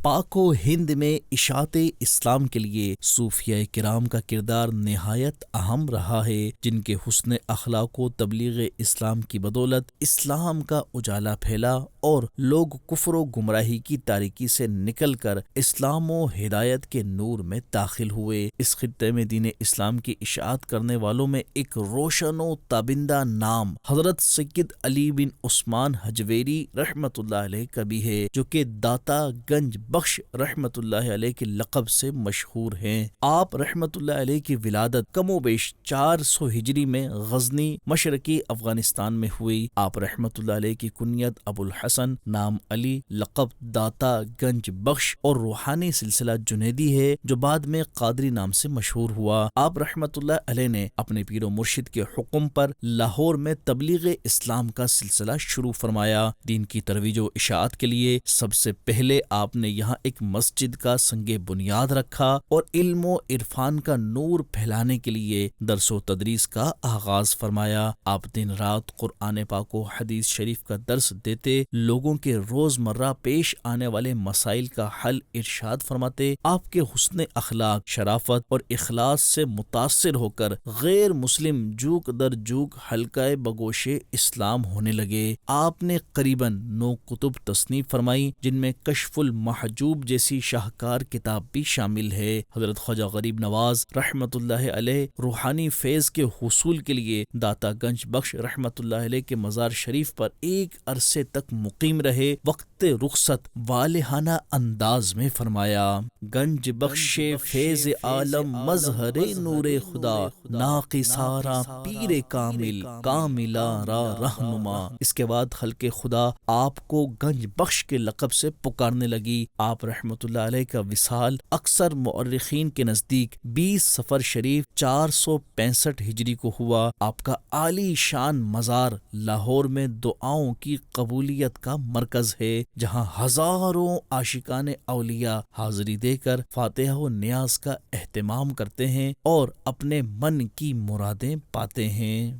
پاک و ہند میں اشاعت اسلام کے لیے صوفیاء کرام کا کردار نہایت اہم رہا ہے، جن کے حسن اخلاق و تبلیغ اسلام کی بدولت اسلام کا اجالا پھیلا اور لوگ کفر و گمراہی کی تاریکی سے نکل کر اسلام و ہدایت کے نور میں داخل ہوئے۔ اس خطے میں دین اسلام کی اشاعت کرنے والوں میں ایک روشن و تابندہ نام حضرت سید علی بن عثمان حجویری رحمت اللہ علیہ کا بھی ہے، جو کہ داتا گنج بخش رحمت اللہ علیہ کے لقب سے مشہور ہیں۔ آپ رحمت اللہ علیہ کی ولادت کم و بیش 400 ہجری میں غزنی مشرقی افغانستان میں ہوئی۔ آپ رحمت اللہ علیہ کی کنیت ابو الحسن، نام علی، لقب داتا گنج بخش اور روحانی سلسلہ جنیدی ہے، جو بعد میں قادری نام سے مشہور ہوا۔ آپ رحمت اللہ علیہ نے اپنے پیر و مرشد کے حکم پر لاہور میں تبلیغ اسلام کا سلسلہ شروع فرمایا۔ دین کی ترویج و اشاعت کے لیے سب سے پہلے آپ نے یہاں ایک مسجد کا سنگ بنیاد رکھا اور علم و عرفان کا نور پھیلانے کے لیے درس و تدریس کا آغاز فرمایا۔ آپ دن رات قرآن پاک و حدیث شریف کا درس دیتے، لوگوں کے روزمرہ پیش آنے والے مسائل کا حل ارشاد فرماتے۔ آپ کے حسن اخلاق، شرافت اور اخلاص سے متاثر ہو کر غیر مسلم جوک در جوک حلقہ بگوش اسلام ہونے لگے۔ آپ نے قریباً 9 کتب تصنیف فرمائی، جن میں کشف المحجوب جیسی شاہکار کتاب بھی شامل ہے۔ حضرت خواجہ غریب نواز رحمت اللہ علیہ روحانی فیض کے حصول کے لیے داتا گنج بخش رحمت اللہ علیہ کے مزار شریف پر ایک عرصے تک مقیم رہے۔ وقت رخصت والہانہ انداز میں فرمایا: گنج بخش فیض عالم مظہر نور خدا، ناقصارا پیر کامل کاملا را رہنما۔ اس کے بعد خلق خدا آپ کو گنج بخش کے لقب سے پکارنے لگی۔ آپ رحمت اللہ علیہ کا وصال اکثر مورخین کے نزدیک 20 صفر شریف 465 ہجری کو ہوا۔ آپ کا عالی شان مزار لاہور میں دعاؤں کی قبولیت کا مرکز ہے، جہاں ہزاروں عاشقان اولیاء حاضری دے کر فاتحہ و نیاز کا اہتمام کرتے ہیں اور اپنے من کی مرادیں پاتے ہیں۔